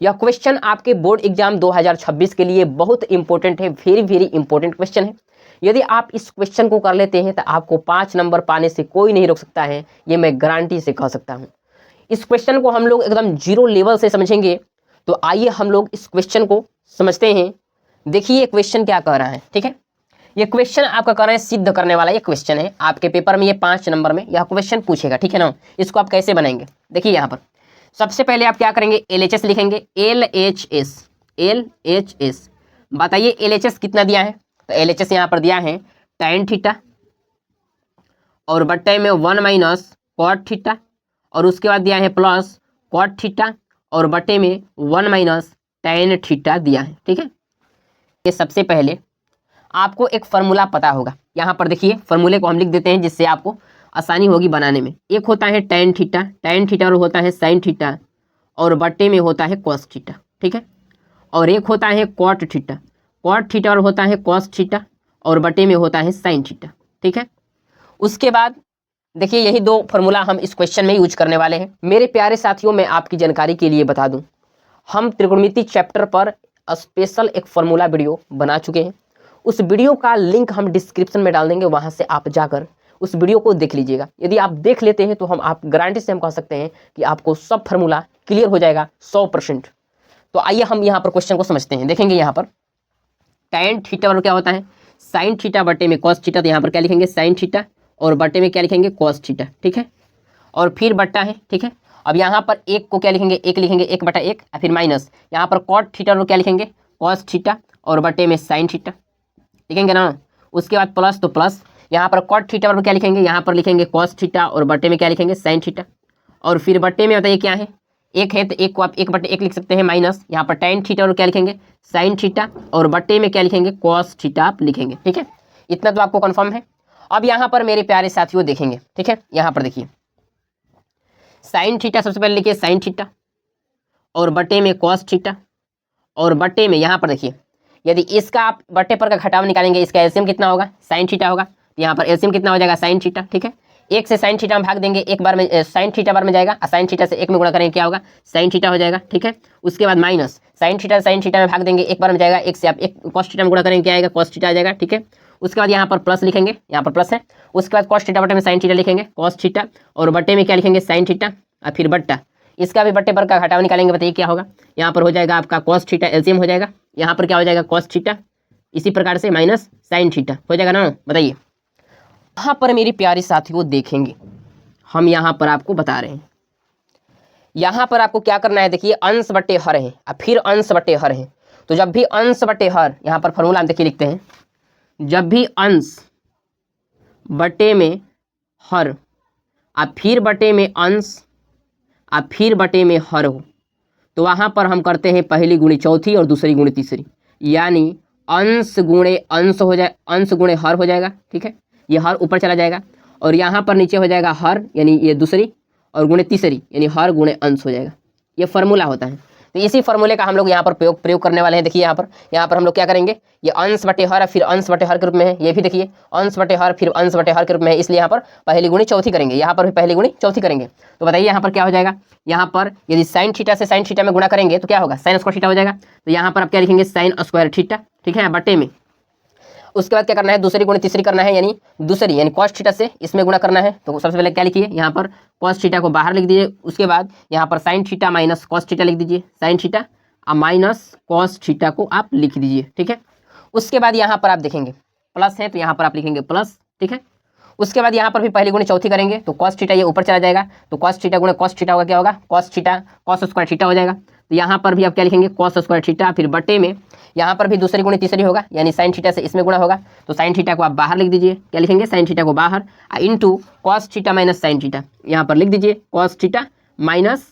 यह क्वेश्चन आपके board exam 2026 के लिए बहुत इंपॉर्टेंट है, वेरी वेरी इंपॉर्टेंट क्वेश्चन है। यदि आप इस क्वेश्चन को कर लेते हैं तो आपको 5 नंबर पाने से कोई नहीं रोक सकता है, ये मैं गारंटी से कह सकता हूँ। इस क्वेश्चन को हम लोग एकदम जीरो लेवल से समझेंगे। तो आइए हम लोग इस क्वेश्चन को समझते हैं। देखिए क्वेश्चन क्या कह रहा है, ठीक है। ये क्वेश्चन आपका कर रहे हैं सिद्ध करने वाला ये क्वेश्चन है। आपके पेपर में ये 5 नंबर में यह क्वेश्चन पूछेगा, ठीक है ना। इसको आप कैसे बनाएंगे, देखिए यहाँ पर सबसे पहले आप क्या करेंगे, LHS लिखेंगे। LHS बताइए LHS कितना दिया है। तो LHS यहाँ पर दिया है tan थीटा और बट्टे में 1 माइनस cot थीटा, और उसके बाद दिया है प्लस cot थीटा और बट्टे में 1 माइनस tan थीटा दिया है, ठीक है। ये सबसे पहले आपको एक फार्मूला पता होगा। यहाँ पर देखिए फार्मूले को हम लिख देते हैं जिससे आपको आसानी होगी बनाने में। एक होता है tan थीटा और होता है sin थीटा और बट्टे में होता है cos थीटा, ठीक है। और एक होता है cot थीटा और होता है cos थीटा और बट्टे में होता है sin थीटा, ठीक है। उसके बाद देखिए यही 2 फार्मूला हम इस क्वेश्चन में यूज करने वाले हैं। मेरे प्यारे साथियों, मैं आपकी जानकारी के लिए बता दूं, हम त्रिकोणमिति चैप्टर पर स्पेशल एक फार्मूला वीडियो बना चुके हैं। उस वीडियो का लिंक हम डिस्क्रिप्शन में डाल देंगे, वहां से आप जाकर उस वीडियो को देख लीजिएगा। यदि आप देख लेते हैं तो आप गारंटी से हम कह सकते हैं कि आपको सब फार्मूला क्लियर हो जाएगा 100%। तो आइए हम यहाँ पर क्वेश्चन को समझते हैं। देखेंगे यहाँ पर tan थीटा और क्या होता है sin थीटा बटे में cos थीटा। तो यहाँ पर क्या लिखेंगे sin थीटा और बटे में क्या लिखेंगे cos थीटा, ठीक है। और फिर बट्टा है, ठीक है। अब यहाँ पर एक को क्या लिखेंगे, एक लिखेंगे 1/1, फिर माइनस यहाँ पर cot थीटा और क्या लिखेंगे cos थीटा और बटे में sin थीटा लिखेंगे ना। उसके बाद प्लस, तो प्लस यहाँ पर cot थीटा और क्या लिखेंगे, यहाँ पर लिखेंगे cos थीटा और बटे में क्या लिखेंगे sin थीटा। और फिर बटे में बताइए क्या है, एक है तो एक को आप 1/1 लिख सकते हैं, माइनस यहाँ पर tan थीटा और क्या लिखेंगे sin थीटा और बटे में क्या लिखेंगे cos थीटा आप लिखेंगे, ठीक है। इतना तो आपको कंफर्म है। अब यहाँ पर मेरे प्यारे साथियों देखेंगे, ठीक है। यहाँ पर देखिए sin थीटा सबसे पहले लिखिए sin थीटा और बटे में cos थीटा और बटे में यहाँ पर देखिए यदि इसका आप बटे पर का घटाव निकालेंगे, इसका एलसीएम कितना होगा sin थीटा होगा। तो यहाँ पर एलसीएम कितना हो जाएगा sin थीटा, ठीक है। 1 से sin थीटा में भाग देंगे, एक बार में sin थीटा बार में जाएगा, sin थीटा से 1 में गुणा करेंगे क्या होगा sin थीटा हो जाएगा, ठीक है। उसके बाद माइनस sin थीटा में भाग देंगे, एक बार में जाएगा, 1 से आप 1 cos थीटा में गुणा करेंगे क्या आएगा cos थीटा आ जाएगा, ठीक है। उसके बाद यहाँ पर प्लस लिखेंगे, यहाँ पर प्लस है। उसके बाद cos थीटा बटे में sin थीटा लिखेंगे cos थीटा और बटे में क्या लिखेंगे sin थीटा और फिर बट्टा, इसका भी बट्टे पर का घटाव निकालेंगे, बताइए क्या होगा। यहाँ पर हो जाएगा आपका cos थीटा एलसीएम हो जाएगा, यहाँ पर क्या हो जाएगा cos थीटा, इसी प्रकार से माइनस sin थीटा हो जाएगा ना। बताइए यहाँ पर मेरी प्यारी साथियों देखेंगे, हम यहाँ पर आपको बता रहे हैं, यहाँ पर आपको क्या करना है। देखिए अंश बटे हर है और फिर अंश बटे हर है। तो जब भी अंश बटे हर, यहाँ पर फॉर्मूला हम देखिए लिखते हैं, जब भी अंश बटे में हर और फिर बटे में अंश और फिर बटे में हर हो, तो वहाँ पर हम करते हैं पहली गुणी चौथी और दूसरी गुणी तीसरी, यानी अंश गुणे अंश हो जाए, अंश गुणे हर हो जाएगा, ठीक है। ये हर ऊपर चला जाएगा और यहाँ पर नीचे हो जाएगा हर यानी ये दूसरी और गुणे तीसरी यानी हर गुणे अंश हो जाएगा। ये फार्मूला होता है। तो इसी फार्मूले का हम लोग यहाँ पर प्रयोग करने वाले हैं। देखिए यहाँ पर हम लोग क्या करेंगे, ये अंश बटे हर फिर अंश बटे हर के रूप में है। ये भी देखिए अंश बटे हर फिर अंश बटे हर के रूप में है, इसलिए यहाँ पर पहली गुणी चौथी करेंगे, यहाँ पर भी पहली गुणी चौथी करेंगे। तो बताइए यहाँ पर क्या हो जाएगा, यहाँ पर यदि sin थीटा से sin थीटा में गुणा करेंगे तो क्या होगा sin स्क्वायर थीटा हो जाएगा। तो यहाँ पर आप क्या लिखेंगे sin स्क्वायर थीटा, ठीक है, बटे में। उसके बाद क्या करना है, दूसरी गुणे तीसरी करना है, यानी दूसरी यानी cos थीटा से इसमें गुणा करना है। तो सबसे पहले क्या लिखिए, यहाँ पर cos थीटा को बाहर लिख दीजिए। उसके बाद यहाँ पर sin theta minus cos theta लिख दीजिए, sin थीटा और माइनस cos थीटा को आप लिख दीजिए, ठीक है। उसके बाद यहाँ पर आप देखेंगे प्लस है तो यहाँ पर आप लिखेंगे प्लस, ठीक है। उसके बाद यहाँ पर भी पहली गुणी चौथी करेंगे तो cos थीटा ये ऊपर चला जाएगा, तो cos थीटा गुणे cos थीटा होगा क्या होगा cos theta cos square theta हो जाएगा। तो यहाँ पर भी आप क्या लिखेंगे cos स्क्वायर थीटा, फिर बटे में यहाँ पर भी दूसरी गुणी तीसरी होगा, यानी sin थीटा से इसमें गुणा होगा। तो sin थीटा को आप बाहर लिख दीजिए, क्या लिखेंगे sin थीटा को बाहर into cos theta minus sin theta, यहाँ पर लिख दीजिए cos theta minus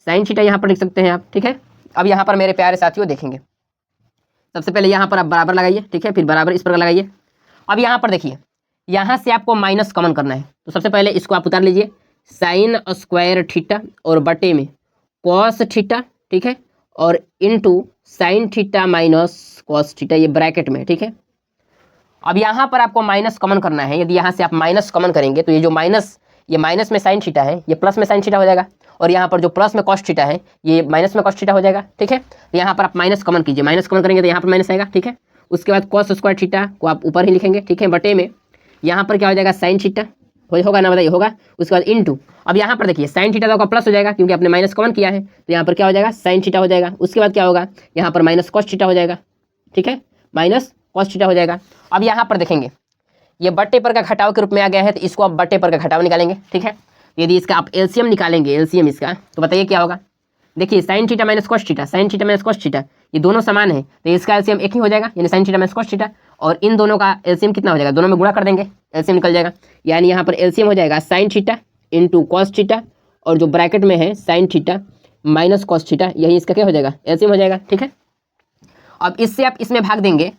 sin theta, यहाँ पर लिख सकते हैं आप, ठीक है। अब यहाँ पर मेरे प्यारे साथियों देखेंगे, सबसे पहले यहाँ पर आप बराबर लगाइए, ठीक है, फिर बराबर इस प्रकार लगाइए। अब यहाँ पर देखिए यहाँ से आपको माइनस कॉमन करना है, तो सबसे पहले इसको आप उतार लीजिए sin स्क्वायर थीटा और बटे में cos थीटा, ठीक है, और into sin theta minus cos theta, ये ब्रैकेट में, ठीक है। अब यहाँ पर आपको माइनस कॉमन करना है। यदि यहाँ से आप माइनस कॉमन करेंगे तो ये जो माइनस, ये माइनस में sin थीटा है, ये प्लस में sin थीटा हो जाएगा और यहाँ पर जो प्लस में कॉस थीटा है ये माइनस में कॉस थीटा हो जाएगा, ठीक है। तो यहाँ पर आप माइनस कॉमन कीजिए, माइनस कॉमन करेंगे तो यहाँ पर माइनस आएगा, ठीक है। उसके बाद कॉस स्क्वायर थीटा को आप ऊपर ही लिखेंगे, ठीक है, बटे में यहाँ पर क्या हो जाएगा साइन थीटा होगा ना, बताइए होगा। उसके बाद इनटू, अब यहाँ पर देखिए साइन थीटा तो आपका प्लस हो जाएगा क्योंकि आपने माइनस कॉमन किया है, तो यहाँ पर क्या हो जाएगा साइन थीटा हो जाएगा। उसके बाद क्या होगा यहाँ पर माइनस कॉस थीटा हो जाएगा, ठीक है, माइनस कॉस थीटा हो जाएगा। अब यहाँ पर देखेंगे ये बट्टे पर का घटाव के रूप में आ गया है, तो इसको आप बट्टे पर का घटाव निकालेंगे, ठीक है। यदि इसका आप एलसीएम निकालेंगे, एलसीएम इसका, तो बताइए क्या होगा। देखिए sine theta minus cos theta, sign theta minus cos theta ये दोनों समान है, तो इसका एलसीएम एक ही हो जाएगा, यानी sign theta minus cos theta, और इन दोनों का एलसीएम कितना हो जाएगा, दोनों में गुणा कर देंगे, एलसीएम निकल जाएगा। यानी यहाँ पर एलसीएम हो जाएगा sign theta into cos theta, और जो ब्रैकेट में है sine theta minus cos theta, यही इसका क्या हो जाएगा एलसीएम हो जाएगा, ठीक है। अब इससे आप इसमें भाग देंगे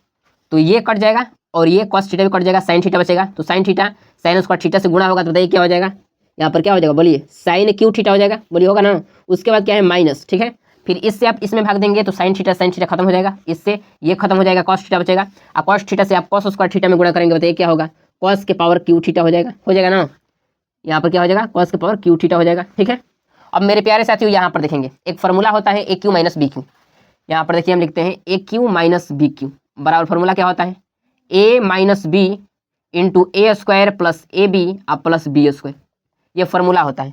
तो ये कट जाएगा और ये कॉस थीटा भी कट जाएगा, साइन थीटा बचेगा। तो sine theta sine square theta से गुणा होगा, तो बताइए क्या हो जाएगा, यहाँ पर क्या हो जाएगा बोलिए, साइन क्यू थीटा हो जाएगा, बोलिए होगा ना। उसके बाद क्या है माइनस, ठीक है। फिर इससे आप इसमें भाग देंगे तो साइन थीटा खत्म हो जाएगा, इससे ये खत्म हो जाएगा, कॉस थीटा बचेगा। और कॉस थीटा से आप कॉस स्क्वायर थीटा में गुणा करेंगे, बताइए क्या होगा, कॉस के पावर क्यू थीटा हो जाएगा ना। यहाँ पर क्या हो जाएगा कॉस के पावर क्यू थीटा हो जाएगा, ठीक है। अब मेरे प्यारे साथियों यहाँ पर देखेंगे एक फॉर्मूला होता है a cube minus b cube. यहाँ पर देखिए हम लिखते हैं a cube minus b cube बराबर फॉर्मूला क्या होता है, a minus b into a square plus a b आप प्लस बी स्क्वायर, ये फॉर्मूला होता है।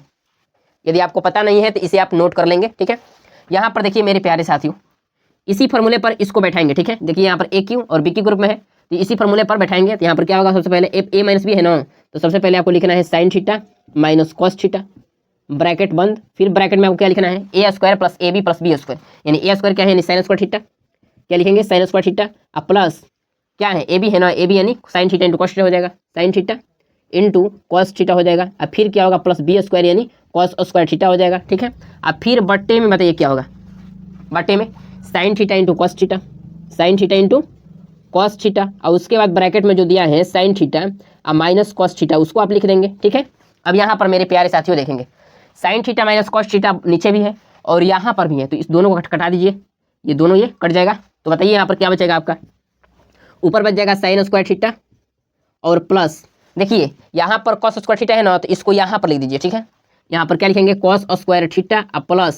यदि आपको पता नहीं है तो इसे आप नोट कर लेंगे, ठीक है। यहाँ पर देखिए मेरे प्यारे साथियों इसी फॉर्मूले पर इसको बैठाएंगे, ठीक है। देखिए यहाँ पर ए क्यू और बी क्यू ग्रुप में है, तो इसी फॉर्मूले पर बैठाएंगे। तो यहाँ पर क्या होगा, सबसे पहले ए माइनस बी है ना, तो सबसे पहले आपको लिखना है sine theta minus cos theta, bracket बंद, फिर ब्रैकेट में आपको क्या लिखना है a square plus a b plus b square, यानी ए स्क्वायर क्या है, यानी साइन स्क्वायर थीटा, क्या लिखेंगे साइन स्क्वायर थीटा, अब प्लस क्या है ए बी है ना, ए बी यानी sign theta into cos theta हो जाएगा, sign theta into cos theta हो जाएगा। अब फिर क्या होगा प्लस बी स्क्वायर यानी कॉस स्क्वायर थीटा हो जाएगा, ठीक है। अब फिर बट्टे में बताइए क्या होगा, बट्टे में sine theta into cos theta, sign theta into cos theta, और उसके बाद ब्रैकेट में जो दिया है साइन थीटा और माइनस कॉस थीटा उसको आप लिख देंगे, ठीक है। अब यहाँ पर मेरे प्यारे साथियों देखेंगे sign theta minus cos theta नीचे भी है और यहाँ पर भी है, तो इस दोनों को कटा दीजिए, ये दोनों ये कट जाएगा। तो बताइए यहाँ पर क्या बचेगा आपका, ऊपर बच जाएगा साइन स्क्वायर थीटा और प्लस देखिए यहाँ पर कॉस स्क्वायर थीटा है ना, तो इसको यहाँ पर लिख दीजिए, ठीक है। यहाँ पर क्या लिखेंगे cos square theta plus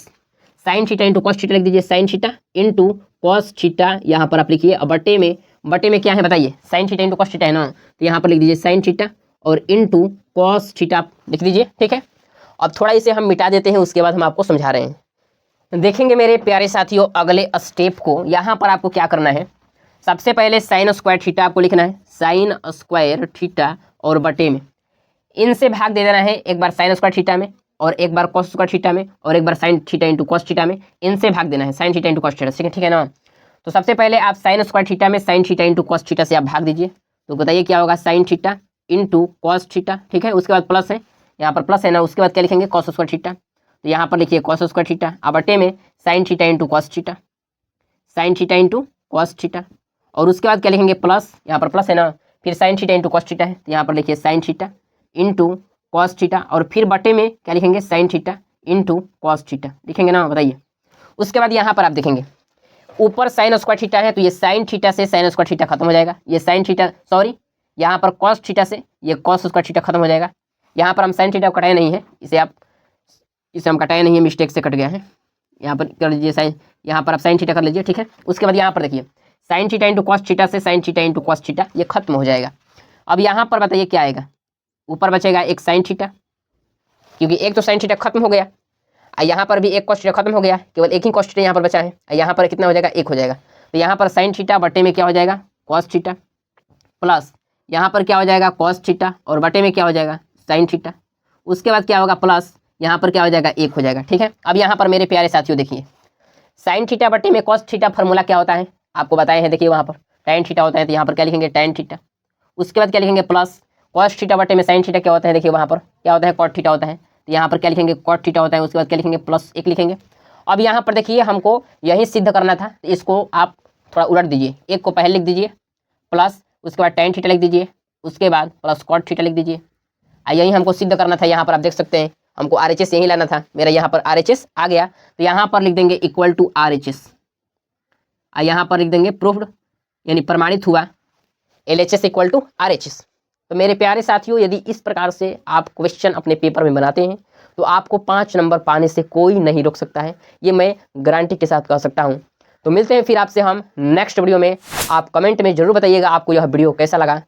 sign theta into cos theta लिख दीजिए, sign theta into cos theta यहाँ पर आप लिखिए। अब बटे में क्या है बताइए, sign theta into cos theta है ना, तो यहाँ पर लिख दीजिए साइन थीटा और इंटू कॉस थीटा लिख दीजिए, ठीक है। अब थोड़ा इसे हम मिटा देते हैं, उसके बाद हम आपको समझा रहे हैं। देखेंगे मेरे प्यारे साथियों अगले स्टेप को, यहाँ पर आपको क्या करना है, सबसे पहले साइन स्क्वायर थीटा आपको लिखना है, साइन स्क्वायर थीटा और बटे में इनसे भाग दे देना है, एक बार साइन स्क्वायर थीटा में और एक बार कॉस स्क्वायर थीटा में और एक बार sine theta into cos theta में, इनसे भाग देना है sine theta into cos theta, ठीक है ना। तो सबसे पहले आप साइन स्क्वायर थीटा में sine theta into cos theta से आप भाग दीजिए, तो बताइए क्या होगा sine theta into cos theta, ठीक है। उसके बाद प्लस है, यहाँ पर प्लस है ना, उसके बाद क्या लिखेंगे कॉस स्क्वायर थीटा, तो यहाँ पर लिखिए कॉस स्क्वायर थीटा, अब बटे में sine theta into cos theta, sign theta into cos theta, और उसके बाद क्या लिखेंगे प्लस, यहाँ पर प्लस है ना, फिर sign theta into cos theta है, तो यहाँ पर लिखिए sign theta into cos theta, और फिर बटे में क्या लिखेंगे sign theta into cos theta लिखेंगे ना, बताइए। उसके बाद यहाँ पर आप देखेंगे ऊपर साइन स्क्वायर थीटा है, तो ये साइन थीटा से साइन स्क्वायर थीटा खत्म हो जाएगा, ये साइन थीटा सॉरी यहाँ पर कॉस थीटा से ये कॉस स्क्वायर थीटा खत्म हो जाएगा। यहाँ पर हम साइन थीटा को कटाए नहीं है, इसे हम कटाए नहीं है, मिस्टेक से कट गया है, यहाँ पर कर लीजिए साइन, यहाँ पर आप साइन थीटा कर लीजिए, ठीक है। उसके बाद यहाँ पर देखिए sine theta into cos theta से sine theta into cos theta ये खत्म हो जाएगा। अब यहाँ पर बताइए क्या आएगा, ऊपर बचेगा एक साइन थीटा, क्योंकि एक तो साइन थीटा खत्म हो गया, यहाँ पर भी एक कॉस थीटा खत्म हो गया, केवल एक ही कॉस थीटा यहाँ पर बचा है, यहाँ पर कितना हो जाएगा एक हो जाएगा। तो यहाँ पर साइन थीटा बटे में क्या हो जाएगा कॉस थीटा, प्लस यहाँ पर क्या हो जाएगा कॉस थीटा और बटे में क्या हो जाएगा साइन थीटा, उसके बाद क्या होगा प्लस यहाँ पर क्या हो जाएगा एक हो जाएगा, ठीक है। अब यहाँ पर मेरे प्यारे साथियों देखिए साइन थीटा बटे में कॉस थीटा फॉर्मूला क्या होता है आपको बताए हैं, देखिए वहाँ पर tan थीटा होता है, तो यहाँ पर क्या लिखेंगे tan थीटा, उसके बाद क्या लिखेंगे प्लस कॉस थीटा बटे में साइन थीटा क्या होता है, देखिए वहाँ पर क्या होता है कॉट थीटा होता है, तो यहाँ पर क्या लिखेंगे कॉट थीटा होता है, उसके बाद क्या लिखेंगे प्लस एक लिखेंगे। अब यहाँ पर देखिए हमको यही सिद्ध करना था, तो इसको आप थोड़ा उलट दीजिए, एक को पहले लिख दीजिए प्लस उसके बाद tan थीटा लिख दीजिए, उसके बाद प्लस कॉट थीटा लिख दीजिए, यही हमको सिद्ध करना था। यहाँ पर आप देख सकते हैं हमको RHS यही लाना था, मेरा यहाँ पर RHS आ गया, तो यहाँ पर लिख देंगे इक्वल टू RHS, यहाँ पर लिख देंगे प्रूफ्ड यानी प्रमाणित हुआ LHS इक्वल टू RHS। तो मेरे प्यारे साथियों यदि इस प्रकार से आप क्वेश्चन अपने पेपर में बनाते हैं तो आपको 5 नंबर पाने से कोई नहीं रोक सकता है, ये मैं गारंटी के साथ कह सकता हूँ। तो मिलते हैं फिर आपसे हम नेक्स्ट वीडियो में। आप कमेंट में जरूर बताइएगा आपको यह वीडियो कैसा लगा।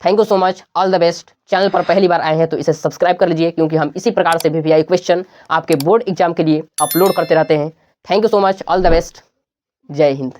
Thank you so much, all the best. Channel पर पहली बार आए हैं तो इसे सब्सक्राइब कर लीजिए, क्योंकि हम इसी प्रकार से VVI क्वेश्चन आपके बोर्ड एग्जाम के लिए अपलोड करते रहते हैं। Thank you so much, all the best, जय हिंद।